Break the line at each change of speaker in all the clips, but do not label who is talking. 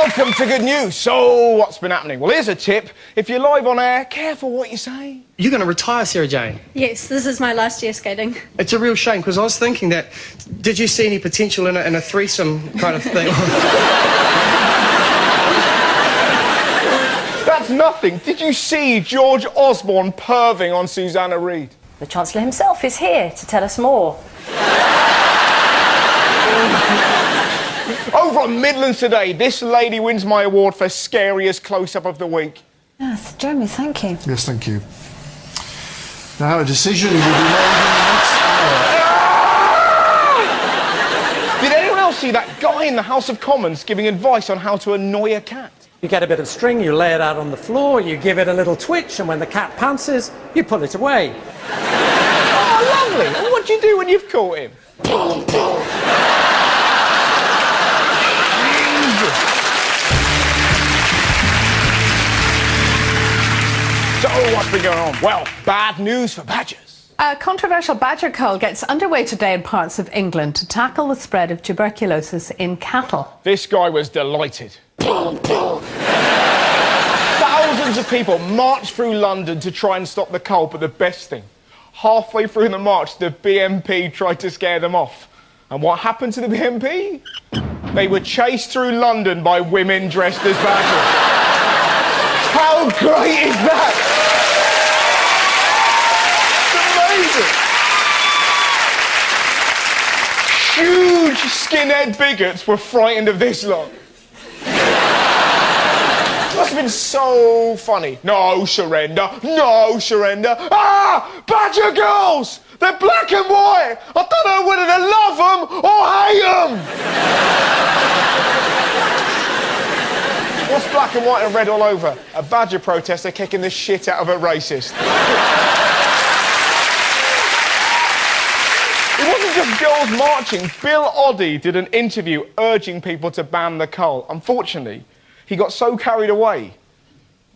Welcome to Good News. So, what's been happening? Well, here's a tip. If you're live on air, careful what you say.
You're going to retire, Sarah Jane?
Yes, this is my last year skating.
It's a real shame, because I was thinking that... Did you see any potential in a threesome kind of thing?
That's nothing. Did you see George Osborne perving on Susanna Reid?
The Chancellor himself is here to tell us more.
Over on Midlands today, this lady wins my award for scariest close-up of the week.
Yes, Jeremy, thank you.
Yes, thank you. Now, a decision will be made in the next hour.
Did anyone else see that guy in the House of Commons giving advice on how to annoy a cat?
You get a bit of string, you lay it out on the floor, you give it a little twitch, and when the cat pounces, you pull it away.
Oh, lovely. And what do you do when you've caught him? So, what's been going on? Well, bad news for badgers.
A controversial badger cull gets underway today in parts of England to tackle the spread of tuberculosis in cattle.
This guy was delighted. Thousands of people marched through London to try and stop the cull, but the best thing, halfway through the march, the BNP tried to scare them off. And what happened to the BNP? They were chased through London by women dressed as badgers. How great is that? It's amazing. Huge skinhead bigots were frightened of this lot. Must have been so funny. No surrender, no surrender. Ah! Badger girls! They're black and white! I don't know whether to love them or hate them! What's black and white and red all over? A badger protester kicking the shit out of a racist. It wasn't just girls marching. Bill Oddie did an interview urging people to ban the cull. Unfortunately, he got so carried away,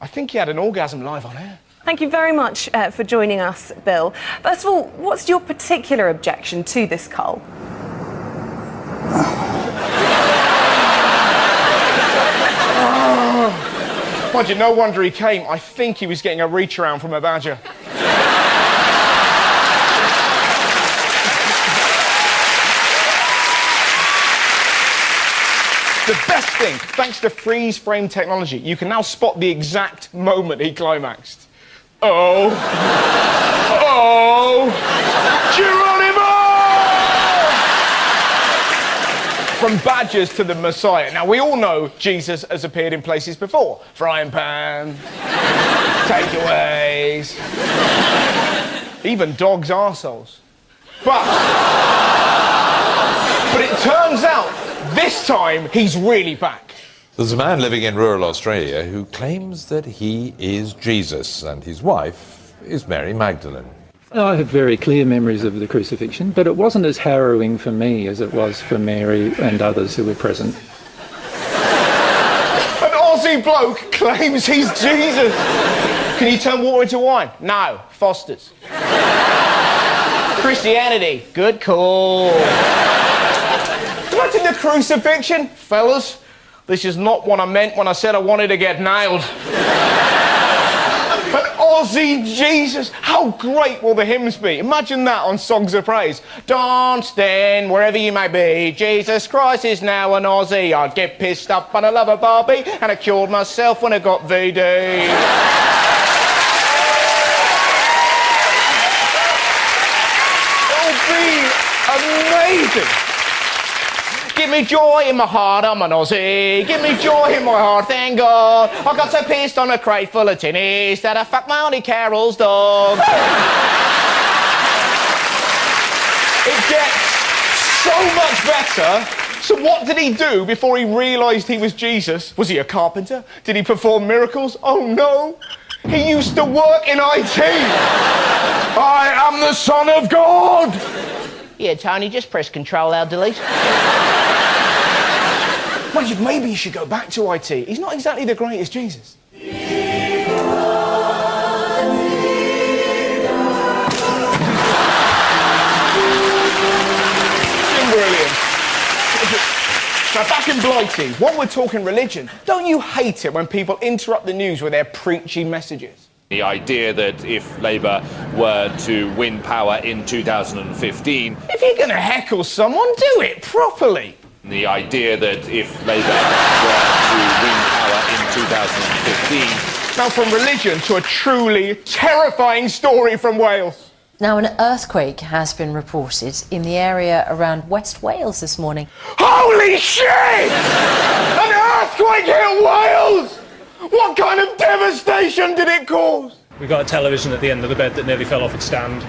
I think he had an orgasm live on air.
Thank you very much for joining us, Bill. First of all, what's your particular objection to this cull?
Mind you, no wonder he came. I think he was getting a reach around from a badger. The best thing, thanks to freeze frame technology, you can now spot the exact moment he climaxed. Oh. Oh. Geronimo! From badgers to the Messiah. Now, we all know Jesus has appeared in places before. Frying pan, takeaways, even dogs' arseholes. But it turns out, this time, he's really back.
There's a man living in rural Australia who claims that he is Jesus and his wife is Mary Magdalene.
I have very clear memories of the crucifixion, but it wasn't as harrowing for me as it was for Mary and others who were present.
An Aussie bloke claims he's Jesus. Can you turn water into wine? No, Foster's. Christianity, good call. Imagine the crucifixion. Fellas, this is not what I meant when I said I wanted to get nailed. An Aussie Jesus. How great will the hymns be? Imagine that on Songs of Praise. Dance then, wherever you may be. Jesus Christ is now an Aussie. I'd get pissed up when I love a Barbie, and I cured myself when I got VD. It'll be amazing. Give me joy in my heart, I'm an Aussie. Give me joy in my heart, thank God. I got so pissed on a crate full of tinnies that I fucked my Auntie Carol's dog. It gets so much better. So what did he do before he realised he was Jesus? Was he a carpenter? Did he perform miracles? Oh no. He used to work in IT. I am the Son of God. Yeah, Tony, just press Control-Alt-Delete. Maybe you should go back to IT. He's not exactly the greatest Jesus. Brilliant. Now, back in Blighty, while we're talking religion, don't you hate it when people interrupt the news with their preachy messages?
The idea that if Labour were to win power in 2015...
If you're going to heckle someone, do it properly.
The idea that if Labour were to win power in 2015...
Now, from religion to a truly terrifying story from Wales.
Now, an earthquake has been reported in the area around West Wales this morning.
Holy shit! An earthquake hit Wales! What kind of devastation did it cause?
We got a television at the end of the bed that nearly fell off its stand.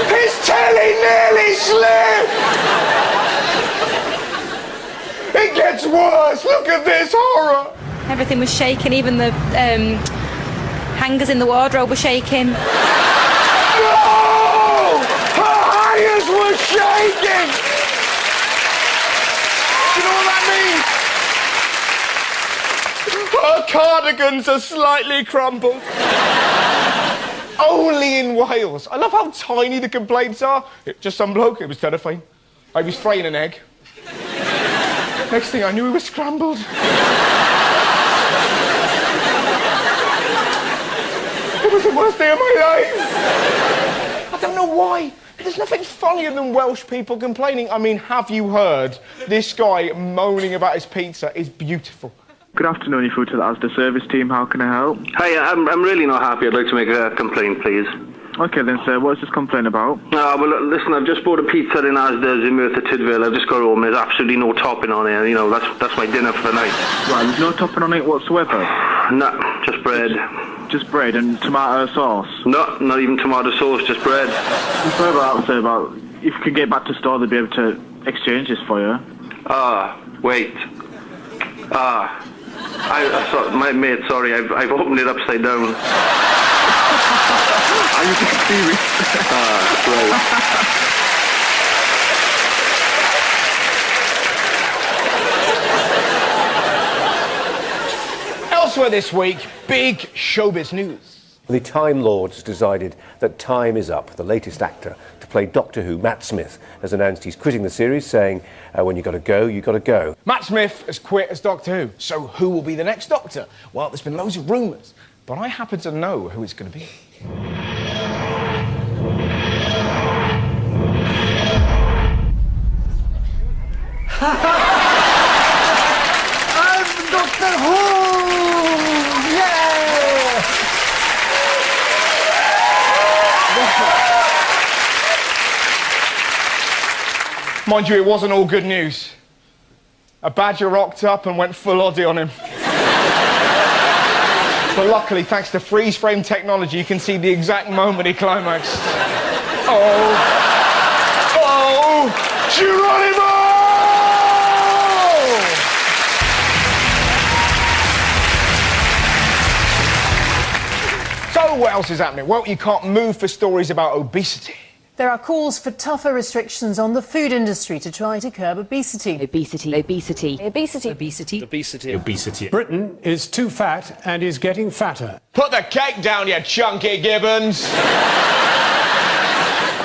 His telly nearly slipped! It gets worse! Look at this horror!
Everything was shaking, even the hangers in the wardrobe were shaking.
No! Her hangers were shaking! Do you know what that means? Her cardigans are slightly crumpled. Only in Wales. I love how tiny the complaints are. Just some bloke, it was terrifying. I was frying an egg. Next thing I knew, he was scrambled. It was the worst day of my life. I don't know why. There's nothing funnier than Welsh people complaining. I mean, have you heard? This guy moaning about his pizza is beautiful.
Good afternoon, you're through to the Asda service team. How can I help?
Hi, I'm really not happy. I'd like to make a complaint, please.
Okay then, sir. What's this complaint about?
Well, listen, I've just bought a pizza in Asda's in Merthyr Tydfil. I've just got home. There's absolutely no topping on it. You know, that's my dinner for the night.
Right, there's no topping on it whatsoever?
No, just bread.
Just bread and tomato sauce?
No, not even tomato sauce, just bread.
Sorry about that, sir, but if you could get back to the store, they'll be able to exchange this for you.
Wait. My mate, sorry, I've opened it upside down.
Are you being serious?
Right.
Elsewhere this week, big showbiz news.
The Time Lords decided that time is up. The latest actor to play Doctor Who, Matt Smith, has announced he's quitting the series, saying, when you got to go, you got to go. Matt Smith has quit as Doctor Who. So who will be the next Doctor? Well, there's been loads of rumours, but I happen to know who it's going to be.
I'm Doctor Who! Yeah!
Mind you, it wasn't all good news. A badger rocked up and went full Oddie on him. But luckily, thanks to freeze-frame technology, you can see the exact moment he climaxed. Geronimo! So what else is happening? Well, you can't move for stories about obesity.
There are calls for tougher restrictions on the food industry to try to curb obesity.
Obesity. Britain is too fat and is getting fatter.
Put the cake down, you chunky gibbons!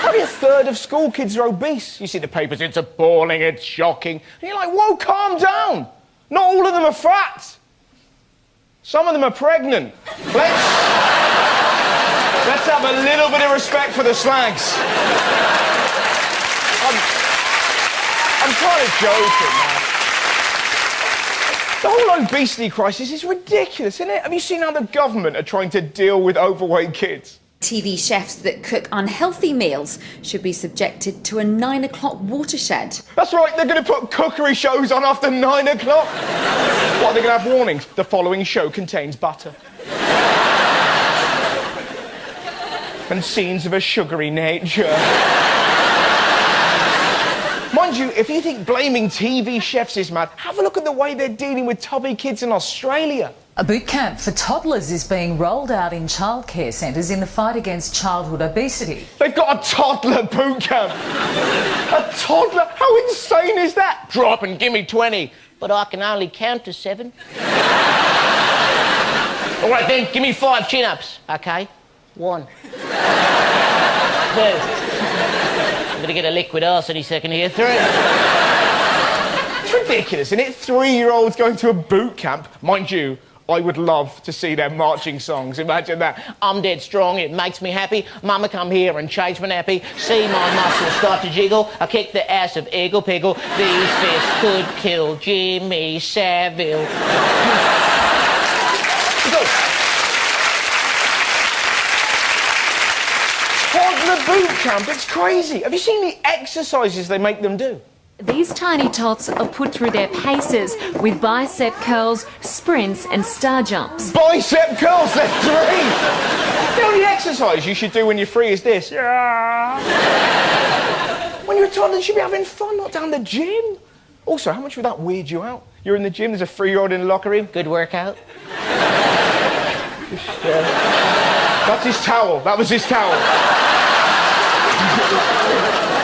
Probably a third of school kids are obese. You see the papers, it's appalling, it's shocking. And you're like, whoa, calm down. Not all of them are fat. Some of them are pregnant. Let's have a little bit of respect for the slags. I'm kind of joking, man. The whole obesity crisis is ridiculous, isn't it? Have you seen how the government are trying to deal with overweight kids?
TV chefs that cook unhealthy meals should be subjected to a 9 o'clock watershed.
That's right, they're going to put cookery shows on after 9 o'clock. What, are they going to have warnings? The following show contains butter. And scenes of a sugary nature. Mind you, if you think blaming TV chefs is mad, have a look at the way they're dealing with tubby kids in Australia.
A boot camp for toddlers is being rolled out in childcare centres in the fight against childhood obesity.
They've got a toddler boot camp. A toddler? How insane is that? Drop and give me 20.
But I can only count to 7.
All right then, give me 5 chin-ups.
Okay. 1. 2. going to get a liquid arse any second here. Through.
It's ridiculous, isn't it? 3-year-olds going to a boot camp. Mind you, I would love to see their marching songs. Imagine that.
I'm dead strong, it makes me happy. Mama come here and change my nappy. See my muscles start to jiggle. I kick the ass of Eagle Piggle. These fists could kill Jimmy Savile.
Toddler boot camp, it's crazy. Have you seen the exercises they make them do?
These tiny tots are put through their paces with bicep curls, sprints and star jumps.
Bicep curls, they're 3! The only exercise you should do when you're free is this. Yeah. When you're a toddler, you should be having fun, not down the gym. Also, how much would that weird you out? You're in the gym, there's a 3-year-old in the locker room.
Good workout.
That's his towel. That was his towel.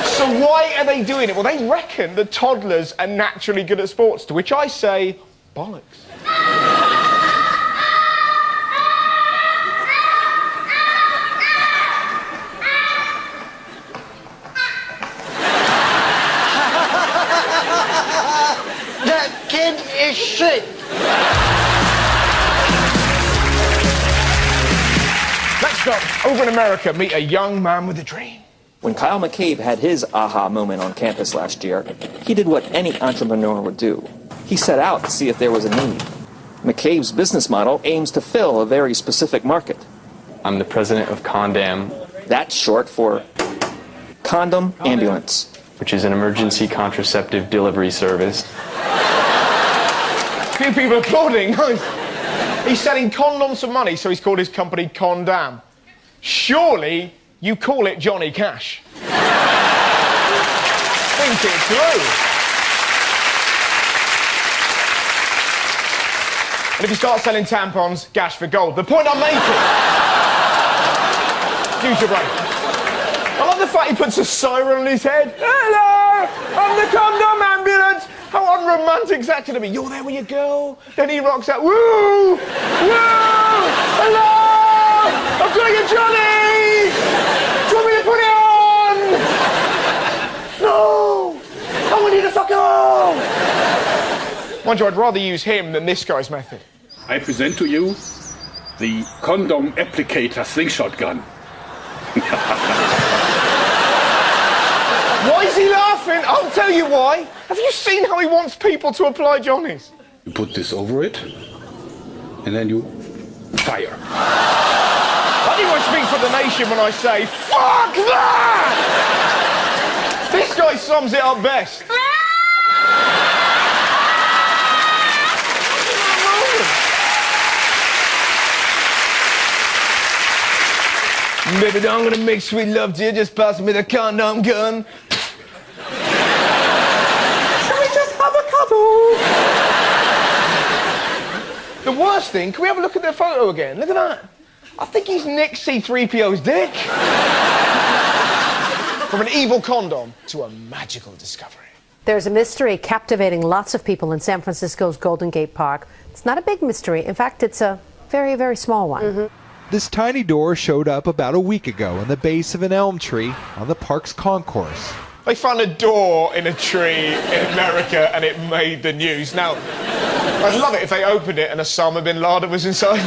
So why are they doing it? Well, they reckon that toddlers are naturally good at sports, to which I say, bollocks.
That kid is shit.
Next up, over in America, meet a young man with a dream.
When Kyle McCabe had his aha moment on campus last year, he did what any entrepreneur would do. He set out to see if there was a need. McCabe's business model aims to fill a very specific market.
I'm the president of Condam.
That's short for Condom Ambulance,
which is an emergency contraceptive delivery service.
A few people applauding. He's selling condoms for money, so he's called his company Condam. Surely you call it Johnny Cash. Think it through. And if you start selling tampons, gash for gold. The point I'm making... Use your brain. I love the fact he puts a siren on his head. Hello! I'm the condom ambulance! How unromantic's that going to be? You're there with your girl, then he rocks out. Woo! Woo! Hello! I've got your Johnny! Do you want me to put it on? No! I want you to fuck off! Mind you, I'd rather use him than this guy's method.
I present to you the condom applicator slingshot gun.
Why is he laughing? I'll tell you why. Have you seen how he wants people to apply Johnnies?
You put this over it, and then you fire.
I think I speak for the nation when I say, fuck that! This guy sums it up best. Baby, I'm gonna make sweet love to you, just pass me the condom gun. Can we just have a cuddle? The worst thing, can we have a look at their photo again? Look at that. I think he's nicked C-3PO's dick. From an evil condom to a magical discovery.
There's a mystery captivating lots of people in San Francisco's Golden Gate Park. It's not a big mystery. In fact, it's a very, very small one.
This tiny door showed up about a week ago in the base of an elm tree on the park's concourse.
They found a door in a tree in America and it made the news. Now, I'd love it if they opened it and Osama bin Laden was inside.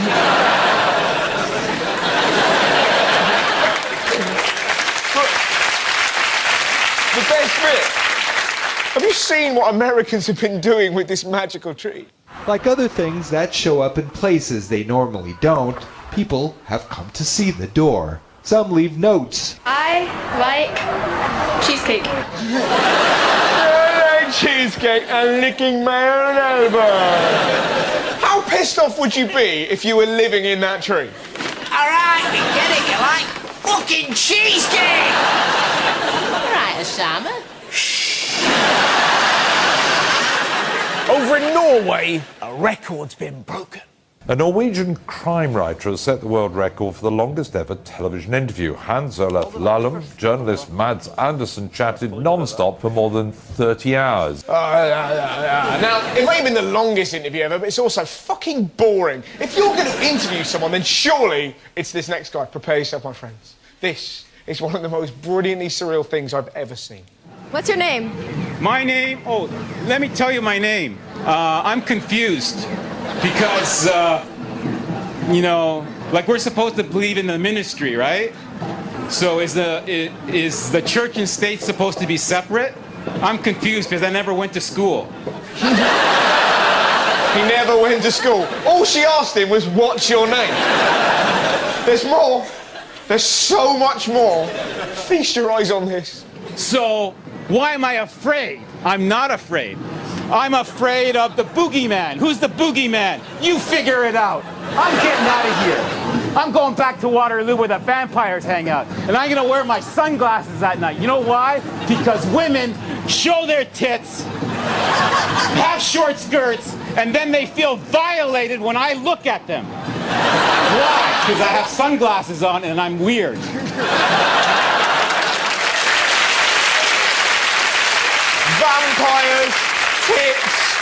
The best bit. Have you seen what Americans have been doing with this magical tree?
Like other things that show up in places they normally don't, people have come to see the door. Some leave notes.
I like cheesecake.
I like cheesecake and licking my own elbow. How pissed off would you be if you were living in that tree?
All right, we get it. You like fucking cheesecake. All right, Osama.
Over in Norway, a record's been broken.
A Norwegian crime writer has set the world record for the longest ever television interview. Hans Olaf Lahlum, journalist Mads Andersen chatted non-stop for more than 30 hours.
Now, it may have been the longest interview ever, but it's also fucking boring. If you're going to interview someone, then surely it's this next guy. Prepare yourself, my friends. This It's one of the most brilliantly surreal things I've ever seen.
What's your name?
My name? Oh, let me tell you my name. I'm confused because, you know, like we're supposed to believe in the ministry, right? So is the church and state supposed to be separate? I'm confused because I never went to school.
He never went to school. All she asked him was, what's your name? There's more. There's so much more. Feast your eyes on this.
So, why am I afraid? I'm not afraid. I'm afraid of the boogeyman. Who's the boogeyman? You figure it out. I'm getting out of here. I'm going back to Waterloo where the vampires hang out. And I'm gonna wear my sunglasses at night. You know why? Because women show their tits, have short skirts, and then they feel violated when I look at them. Why? Because I have sunglasses on and I'm weird.
Vampires, tits,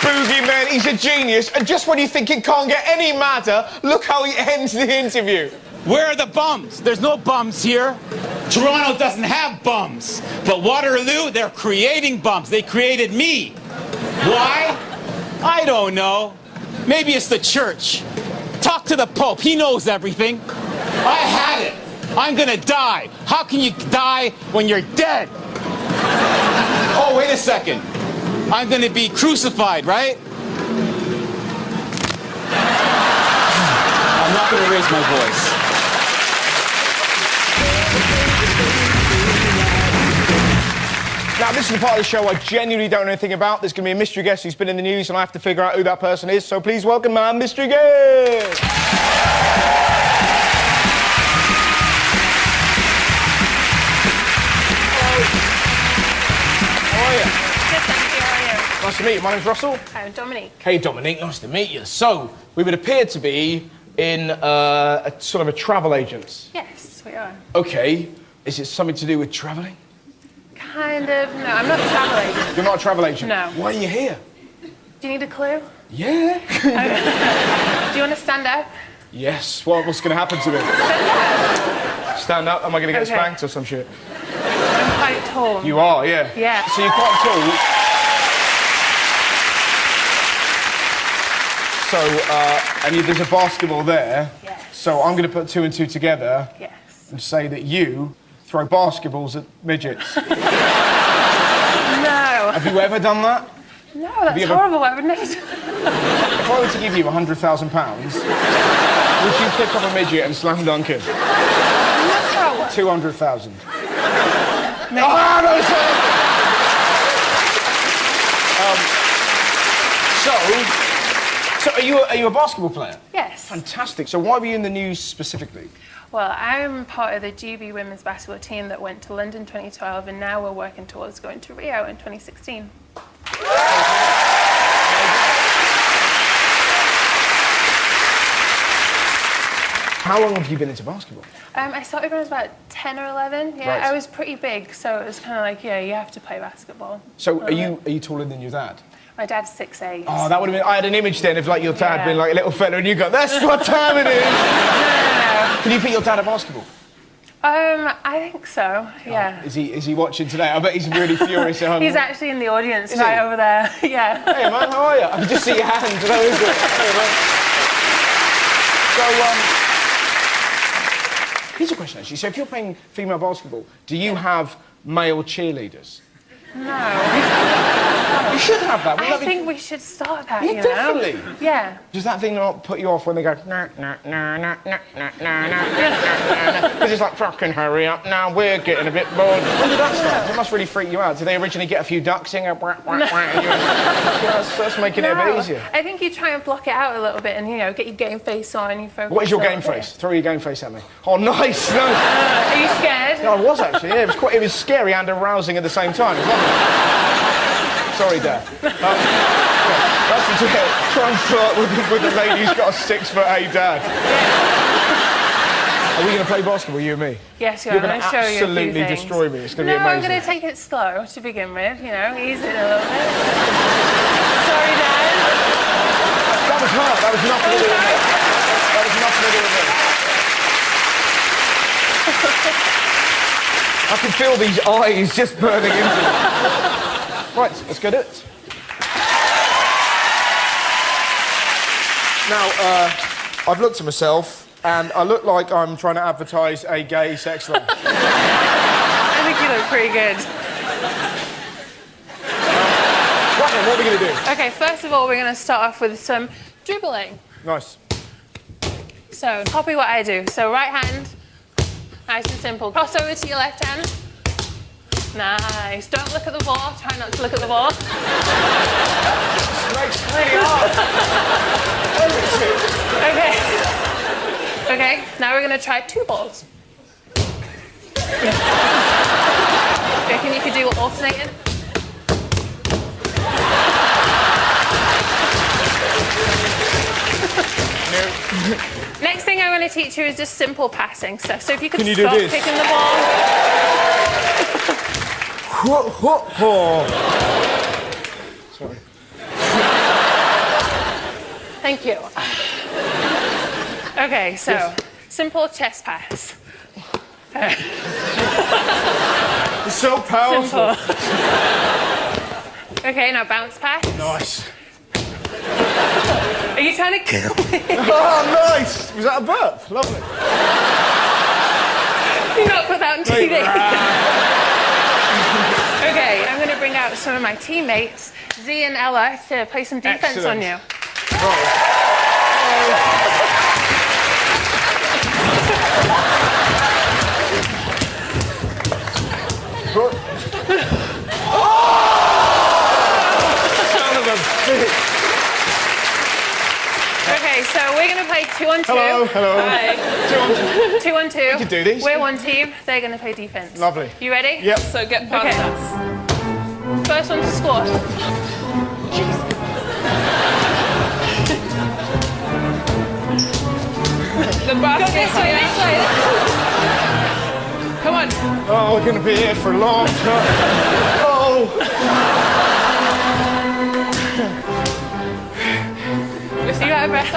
boogeymen, he's a genius. And just when you think it can't get any madder, look how he ends the interview.
Where are the bums? There's no bums here. Toronto doesn't have bums. But Waterloo, they're creating bums. They created me. Why? I don't know. Maybe it's the church. Talk to the Pope. He knows everything. I had it. I'm gonna die. How can you die when you're dead? Oh, wait a second. I'm gonna be crucified, right? I'm not gonna raise my voice.
Now, this is the part of the show I genuinely don't know anything about. There's going to be a mystery guest who's been in the news, and I have to figure out who that person is. So please welcome my mystery guest. How are you?
Good, thank you. How are you?
Nice to meet you. My name's Russell.
I'm Dominique.
Hey, Dominique. Nice to meet you. So, we would appear to be in a sort of a travel agent.
Yes, we are.
Okay. Is it something to do with travelling?
Kind of. No, I'm not a travel agent.
You're not a travel agent?
No.
Why are you here?
Do you need a clue?
Yeah.
Do you want to stand up?
Yes. What's going to happen to me? Stand up? Am I going to get spanked or some shit?
I'm quite tall.
You are, yeah.
Yeah.
So you're quite tall. So, and there's a basketball there.
Yes.
So I'm going to put two and two together.
Yes.
And say that you throw basketballs at midgets.
No.
Have you ever done that?
No, that's horrible. I would never do
that. If I were to give you £100,000, would you pick up a midget and slam dunk him?
No.
200,000.
No.
Oh, no, so are you a basketball player?
Yes.
Fantastic. So why were you in the news specifically?
Well, I'm part of the GB women's basketball team that went to London 2012, and now we're working towards going to Rio in 2016.
How long have you been into basketball?
I started when I was about 10 or 11. Yeah,
Right.
I was pretty big, so it was kind of like, yeah, you have to play basketball.
So are you taller than your dad?
My dad's 6'8".
Oh, that would have been... I had an image then of like your dad
Yeah.
being like a little fella and you go, that's what time it is!
No.
Can you beat your dad at basketball?
I think so, yeah.
Is he watching today? I bet he's really furious at home.
He's actually in the audience
Is
right
he?
over there, yeah.
Hey man, how are you? I can just see your hand. How is it? Hey man. So, here's a question actually. So if you're playing female basketball, do you have male cheerleaders?
No.
You should have that.
I think we should start that,
Yeah,
you know?
definitely.
Yeah.
Does that thing not put you off when they go, nah, nah, nah, nah, nah, nah, nah, nah, because it's like, fucking hurry up now, we're getting a bit bored. When did that start? It must really freak you out. Did they originally get a few ducks in? And that's making it a bit easier.
I think you try and block it out a little bit and, you know, get your game face on and you focus.
What is your
a
game
little bit.
face? Throw your game face at me. Oh, nice. No.
Are you scared?
No, I was actually. Yeah, it was scary and arousing at the same time. Sorry, Dad. That's the trick. Try and flirt with the lady who's got a 6'8" dad. Are we going to play basketball, you and me?
Yes,
You're
I'm
going
going
to
to show you a few
absolutely
things.
destroy me. It's going to
No,
be amazing.
I'm going to take it slow to begin with, you know, ease it a little bit. Sorry, Dad.
That was her. That was nothing to do with me. That was nothing to do with me. I can feel these eyes just burning into me. Right, let's go do it. Now, I've looked at myself, and I look like I'm trying to advertise a gay sex line.
I think you look pretty good.
Right then, what are we going to do?
Okay, first of all, we're going to start off with some dribbling.
Nice.
So, copy what I do. So, right hand, nice and simple. Cross over to your left hand. Nice. Don't look at the ball. Try not to look at the ball.
It's really hard.
Okay. Okay, now we're going to try 2 balls. Reckon you could do alternating?
No.
Next thing I'm going to teach you is just simple passing stuff. So if you could
Can you
stop
do this?
kicking the ball.
Sorry.
Thank you. Okay, so simple chest pass.
It's so powerful.
Simple. Okay, now bounce pass.
Nice.
Are you trying to kill me?
Oh, nice. Was that a burp? Lovely.
Do not put that on TV. Okay, I'm going to bring out some of my teammates, Z and Ella, to play some defense on you.
Son of a bitch.
Okay, so we're going to play 2-on-2.
Hello, hello.
Hi.
2-on-2.
2-on-2.
We can do these.
We're one team. They're going to play defense.
Lovely.
You ready?
Yep.
So get past us. First one to score. The basket. Go this way, this way. Come on.
Oh, we're going to be here for a long time. Oh.
You got a breath.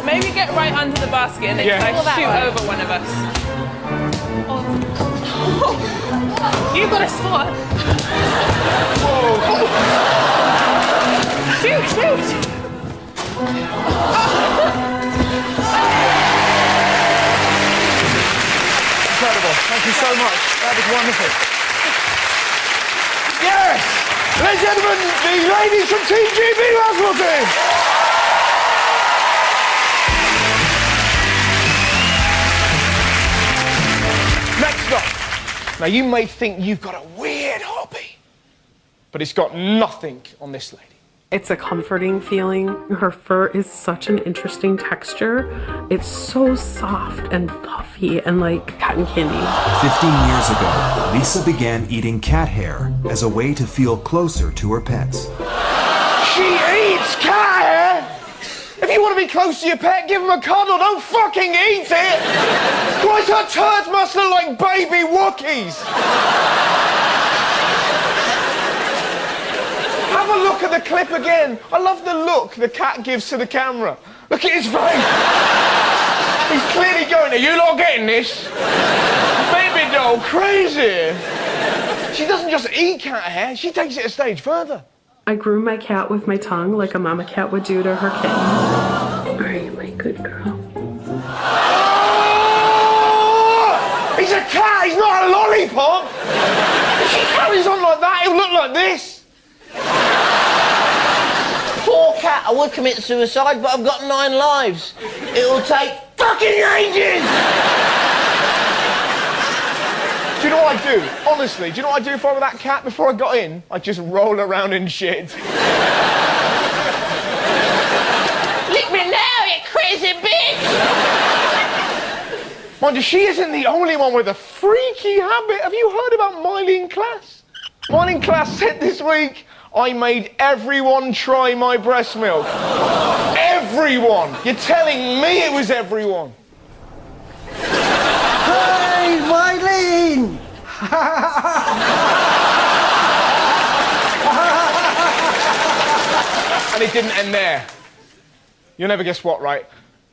Maybe get right under the basket and then try to shoot over one of us.
Oh. You got a spot.
Whoa.
Shoot, shoot.
Incredible. Thank you so much. That was wonderful. Yes! Ladies and gentlemen, the ladies from Team GB basketball team. Next up. Now, you may think you've got a weird hobby, but it's got nothing on this lady.
It's a comforting feeling. Her fur is such an interesting texture. It's so soft and puffy and like cotton candy.
15 years ago, Lisa began eating cat hair as a way to feel closer to her pets.
She eats cat hair? If you want to be close to your pet, give him a cuddle. Don't fucking eat it. Christ, her turds must look like baby Wookiees. Have a look at the clip again. I love the look the cat gives to the camera. Look at his face. He's clearly going, are you not getting this? Baby doll, crazy. She doesn't just eat cat hair, she takes it a stage further.
I groom my cat with my tongue like a mama cat would do to her kitten. All right, my good girl.
Oh! He's a cat, he's not a lollipop. If she carries on like that, he'll look like this.
Poor cat, I would commit suicide, but I've got 9 lives. It'll take fucking ages!
Do you know what I do? Honestly, do you know what I do if I were that cat before I got in? I'd just roll around in shit.
Lick me now, you crazy bitch!
Mind you, she isn't the only one with a freaky habit. Have you heard about Miley in class? Miley in class said this week, I made everyone try my breast milk. Everyone! You're telling me it was everyone.
Hey, Mylene!
And it didn't end there. You'll never guess what, right?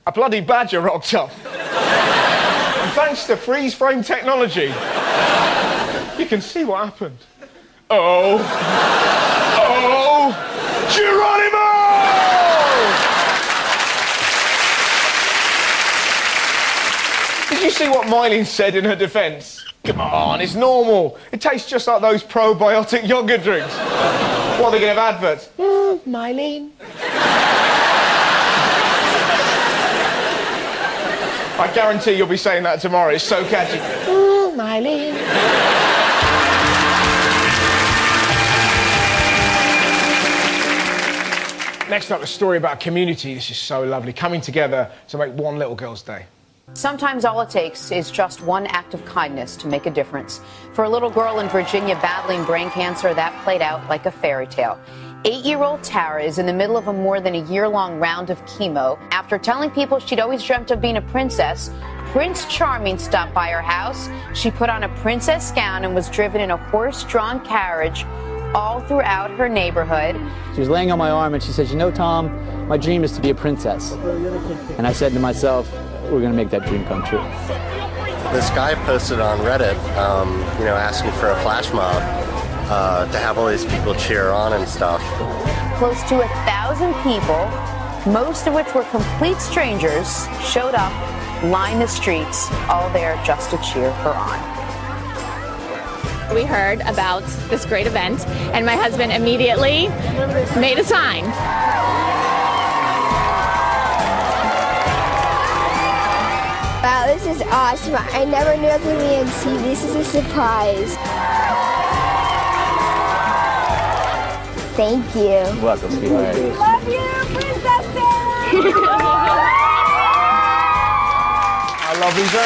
A bloody badger rocked up. And thanks to freeze frame technology, You can see what happened. Oh, Geronimo! Did you see what Mylene said in her defence? Come on, it's normal. It tastes just like those probiotic yogurt drinks. What, are they going to have adverts? Mylene. I guarantee you'll be saying that tomorrow. It's so catchy. Mylene. Next up, a story about a community. This is so lovely. Coming together to make one little girl's day.
Sometimes all it takes is just one act of kindness to make a difference. For a little girl in Virginia battling brain cancer, that played out like a fairy tale. 8-year-old Tara is in the middle of a more than a year-long round of chemo. After telling people she'd always dreamt of being a princess, Prince Charming stopped by her house. She put on a princess gown and was driven in a horse-drawn carriage all throughout her neighborhood.
She was laying on my arm and she said, "You know, Tom, my dream is to be a princess." And I said to myself, we're going to make that dream come true.
This guy posted on Reddit, asking for a flash mob to have all these people cheer on and stuff.
Close to 1,000 people, most of which were complete strangers, showed up, lined the streets, all there just to cheer her on.
We heard about this great event, and my husband immediately made a sign.
Wow, this is awesome. I never knew I was going to be able to see. This is a surprise. Thank you.
You're welcome, sweetheart.
Love you, Princess Sarah!
I love Lisa.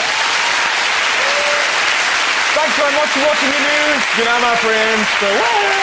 Thanks very much for watching the news. Good night, my friends. Farewell.